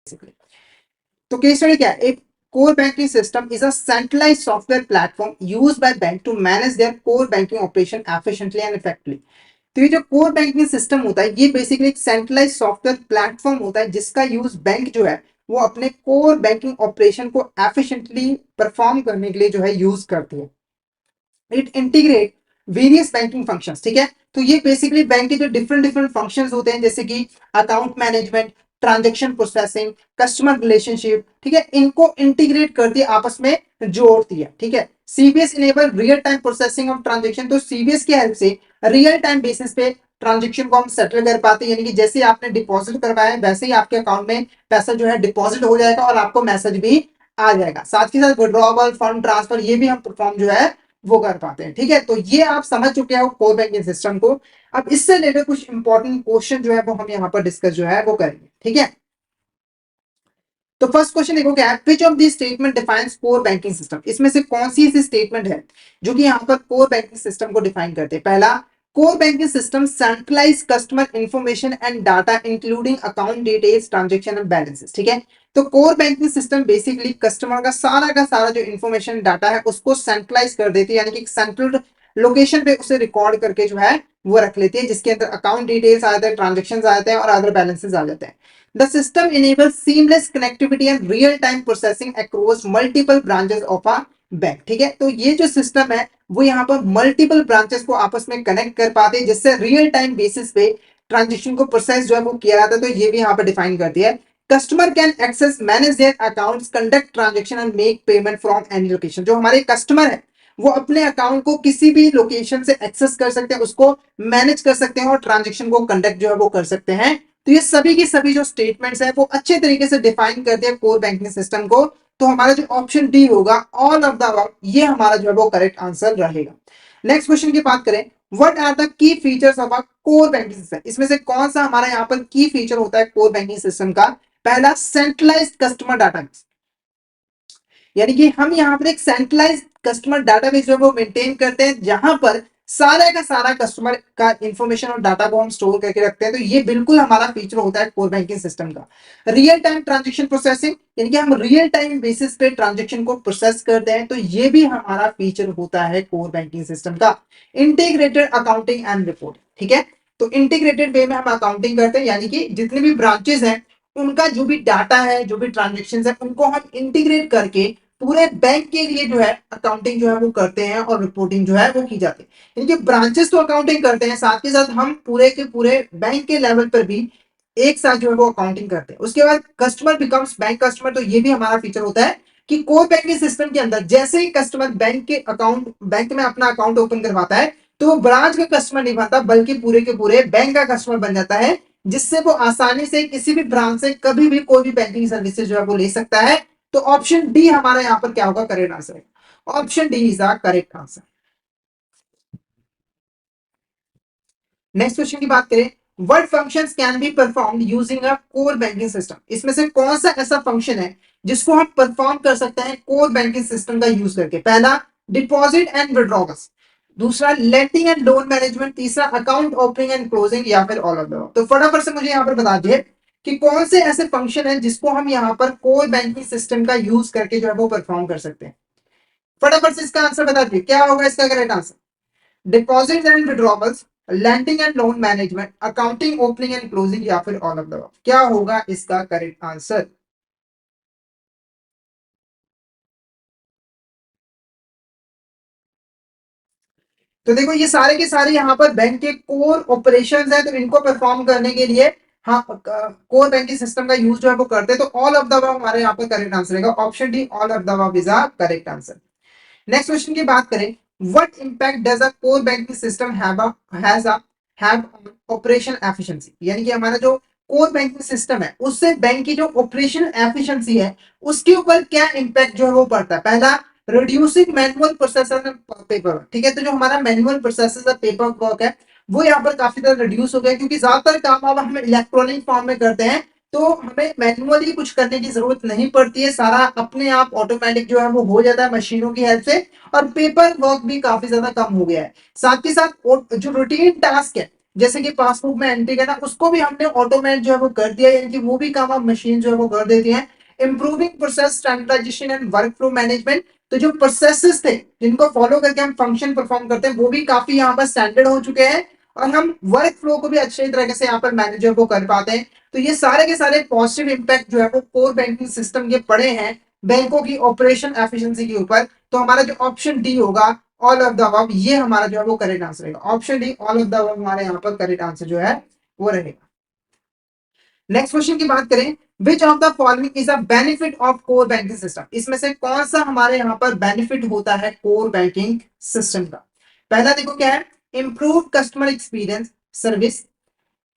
Basically. तो case study क्या है, एक core banking system is a centralised software platform used by bank to manage their core banking operation efficiently and effectively. तो ये जो core banking system होता है, ये बेसिकली एक सेंट्रलाइज सॉफ्टवेयर प्लेटफॉर्म होता है जिसका यूज बैंक जो है वो अपने कोर बैंकिंग ऑपरेशन को एफिशिएंटली परफॉर्म करने के लिए जो है यूज करती है। It integrate various banking functions, ठीक है। तो ये बेसिकली बैंक के जो डिफरेंट डिफरेंट फंक्शंस होते हैं, जैसे कि account management, transaction processing, customer relationship, ठीक है, इनको इंटीग्रेट करती है, आपस में जोड़ती है, ठीक है। CBS enable real time processing of transaction. तो सीबीएस की हेल्प से रियल टाइम बेसिस पे ट्रांजेक्शन को हम सेटल कर पाते हैं, यानी कि जैसे आपने डिपॉजिट करवाया है वैसे ही आपके अकाउंट में पैसा जो है डिपॉजिट हो जाएगा और आपको मैसेज भी आ जाएगा। साथ के साथ विड्रॉवल, फंड ट्रांसफर, ये भी हम परफॉर्म जो है वो कर पाते हैं, ठीक है। तो ये आप समझ चुके हो कोर बैंकिंग सिस्टम को। अब इससे रिलेटेड कुछ इंपॉर्टेंट क्वेश्चन जो है वो हम यहाँ पर डिस्कस जो है वो करेंगे, ठीक है। तो फर्स्ट क्वेश्चन देखो क्या है, which of this statement defines core banking system. इसमें से कौन सी ऐसी स्टेटमेंट है जो कि यहाँ पर कोर बैंकिंग सिस्टम को डिफाइन करते हैं। पहला, core banking system centralise customer information and data including account details, transaction and balances, ठीक है। तो core banking system basically customer का सारा जो इन्फॉर्मेशन डाटा है उसको सेंट्रलाइज कर देती है, यानी कि सेंट्रल लोकेशन पे उसे रिकॉर्ड करके जो है वो रख लेती है, जिसके अंदर अकाउंट डिटेल्स आ जाते हैं, ट्रांजेक्शन आ जाते हैं और अदर बैलेंसेस आ जाते हैं। The system enables seamless connectivity and real-time processing across multiple branches of a bank, ठीक है। तो ये जो सिस्टम है वो यहाँ पर मल्टीपल ब्रांचेस को आपस में कनेक्ट कर पाते हैं, जिससे रियल टाइम बेसिस पे ट्रांजेक्शन को प्रोसेस जो है वो किया जाता है। तो ये भी यहाँ पर डिफाइन कर दिया है। Customer can access manage their accounts, conduct transaction and make payment from any location. जो हमारे कस्टमर है वो अपने अकाउंट को किसी भी लोकेशन से एक्सेस कर सकते हैं, उसको मैनेज कर सकते हैं और ट्रांजेक्शन को कंडक्ट जो है वो कर सकते हैं। तो ये सभी की सभी जो स्टेटमेंट्स है वो अच्छे तरीके से डिफाइन कर दिया कोर बैंकिंग सिस्टम को। तो हमारा जो ऑप्शन डी होगा, ऑल ऑफ द अबव, ये हमारा जो है वो करेक्ट आंसर रहेगा। नेक्स्ट क्वेश्चन की बात करें, what are the key features of a core banking system. इसमें से कौन सा हमारा यहाँ पर की फीचर होता है कोर बैंकिंग सिस्टम का। पहला, सेंट्रलाइज्ड कस्टमर डाटाबेस, यानी कि हम यहाँ पर एक सेंट्रलाइज कस्टमर डाटाबेस जो है वो मेंटेन करते हैं, जहां पर सारा का सारा कस्टमर का इंफॉर्मेशन और डाटा को हम स्टोर करके रखते हैं। तो ये बिल्कुल हमारा फीचर होता है कोर बैंकिंग सिस्टम का। रियल टाइम ट्रांजेक्शन प्रोसेसिंग, यानी कि हम रियल टाइम बेसिस पे ट्रांजेक्शन को प्रोसेस करते हैं, तो ये भी हमारा फीचर होता है कोर बैंकिंग सिस्टम का। इंटीग्रेटेड अकाउंटिंग एंड रिपोर्ट, ठीक है। तो इंटीग्रेटेड वे में हम अकाउंटिंग करते हैं, यानी कि जितने भी ब्रांचेस हैं उनका जो भी डाटा है, जो भी ट्रांजेक्शन है, उनको हम इंटीग्रेट करके पूरे बैंक के लिए जो है अकाउंटिंग जो है वो करते हैं और रिपोर्टिंग जो है वो की जाती है। यानी कि ब्रांचेस तो अकाउंटिंग करते हैं, साथ के साथ हम पूरे के पूरे बैंक के लेवल पर भी एक साथ जो है वो अकाउंटिंग करते हैं। उसके बाद कस्टमर बिकम्स बैंक कस्टमर। तो ये भी हमारा फीचर होता है कि कोर बैंकिंग सिस्टम के अंदर जैसे ही कस्टमर बैंक में अपना अकाउंट ओपन करवाता है, तो वो ब्रांच का कस्टमर नहीं बनता बल्कि पूरे के पूरे बैंक का कस्टमर बन जाता है, जिससे वो आसानी से किसी भी ब्रांच से कभी भी कोई भी बैंकिंग सर्विसेज जो है वो ले सकता है। तो ऑप्शन डी हमारा यहाँ पर क्या होगा, correct answer. Option D is the correct answer. Next question की बात करें, what functions can be performed using a core banking system. इसमें से कौन सा ऐसा फंक्शन है जिसको हम परफॉर्म कर सकते हैं कोर बैंकिंग सिस्टम का यूज करके। पहला, डिपॉजिट एंड विड्रॉवल्स। दूसरा, लेंडिंग एंड लोन मैनेजमेंट। तीसरा, अकाउंट ओपनिंग एंड क्लोजिंग, या फिर ऑल ऑफ द अबव। तो फटाफट से मुझे यहाँ पर बता दिए कि कौन से ऐसे फंक्शन है जिसको हम यहाँ पर कोर बैंकिंग सिस्टम का यूज करके जो है वो परफॉर्म कर सकते हैं। फटाफट से इसका आंसर बता दिए, क्या होगा इसका correct answer. Deposit and withdrawals, lending and loan management, accounting opening and closing, या फिर ऑल ऑफ द अबव। क्या होगा इसका करेक्ट आंसर। तो देखो ये सारे के सारे यहाँ पर बैंक के कोर ऑपरेशंस है, तो इनको परफॉर्म करने के लिए हाँ कोर बैंकिंग सिस्टम का यूज जो है वो करते हैं। तो ऑल ऑफ द अबव हमारे यहाँ पर करेक्ट आंसर रहेगा। Option D, all of the above is a correct answer. Next question की बात करें, what impact does a core banking system have operation efficiency. यानी कि हमारा जो कोर बैंकिंग सिस्टम है उससे बैंक की जो ऑपरेशन एफिशिएंसी है उसके ऊपर क्या इंपैक्ट जो है वो पड़ता है। पहला, रिड्यूसिंग मैनुअल प्रोसेसर पेपर, ठीक है। तो जो हमारा मैनुअल प्रोसेसर पेपर वर्क है वो यहाँ पर काफी ज्यादा रिड्यूस हो गया, क्योंकि ज्यादातर काम अब हम इलेक्ट्रॉनिक फॉर्म में करते हैं, तो हमें मैनुअली कुछ करने की जरूरत नहीं पड़ती है, सारा अपने आप ऑटोमेटिक जो है वो हो जाता है मशीनों की हेल्प से। और पेपर वर्क भी काफी ज्यादा कम हो गया है। साथ ही साथ जो रूटीन टास्क है जैसे कि पासबुक में एंट्री करना, उसको भी हमने ऑटोमेट जो है वो कर दिया, यानी कि वो भी काम अब मशीन जो है वो कर देती है। Improving process standardisation and work flow management, तो जो प्रोसेसेस थे जिनको फॉलो करके हम फंक्शन परफॉर्म करते हैं वो भी काफी यहाँ पर स्टैंडर्ड हो चुके हैं, और हम वर्क फ्लो को भी अच्छे तरीके से यहाँ पर मैनेजर को कर पाते हैं। तो ये सारे के सारे पॉजिटिव इंपैक्ट जो है वो कोर बैंकिंग सिस्टम के पड़े हैं बैंकों की ऑपरेशन एफिशिएंसी के ऊपर। तो हमारा जो ऑप्शन डी होगा, ऑल ऑफ द अबव, ये हमारा जो है वो करेक्ट आंसर रहेगा। Option D all of the above हमारे यहाँ पर करेक्ट आंसर जो है वो रहेगा। नेक्स्ट क्वेश्चन की बात करें, which of the following is a benefit of core banking system, इसमें से कौन सा हमारे यहाँ पर बेनिफिट होता है कोर बैंकिंग सिस्टम का। पहला देखो क्या है, इंप्रूव कस्टमर एक्सपीरियंस सर्विस,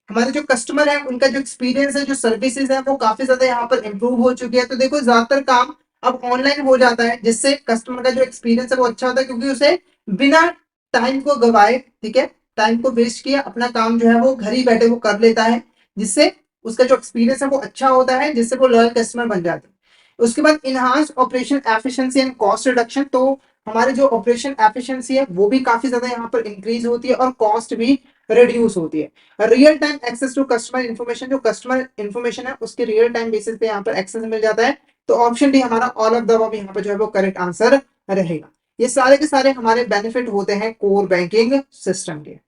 हमारे जो कस्टमर है उनका जो एक्सपीरियंस है, जो सर्विसेज है वो काफी ज्यादा यहाँ पर इंप्रूव हो चुकी है। तो देखो ज्यादातर काम अब ऑनलाइन हो जाता है, जिससे कस्टमर का जो एक्सपीरियंस है वो अच्छा होता है, क्योंकि उसे बिना टाइम को गवाए, ठीक है, टाइम को वेस्ट किए अपना काम जो है वो घर ही बैठे वो कर लेता है, जिससे उसका जो एक्सपीरियंस है वो अच्छा होता है, जिससे वो लॉयल कस्टमर बन जाता है। उसके बाद enhance operation efficiency and cost reduction, तो हमारे जो ऑपरेशन एफिशिएंसी है वो भी काफी ज्यादा यहाँ पर इंक्रीज होती है और कॉस्ट भी रिड्यूस होती है। Real time access to customer information, जो कस्टमर इन्फॉर्मेशन है उसके रियल टाइम बेसिस पे यहाँ पर एक्सेस मिल जाता है। तो ऑप्शन डी हमारा ऑल ऑफ द अबव यहाँ पर जो है वो करेक्ट आंसर रहेगा। ये सारे के सारे हमारे बेनिफिट होते हैं कोर बैंकिंग सिस्टम के।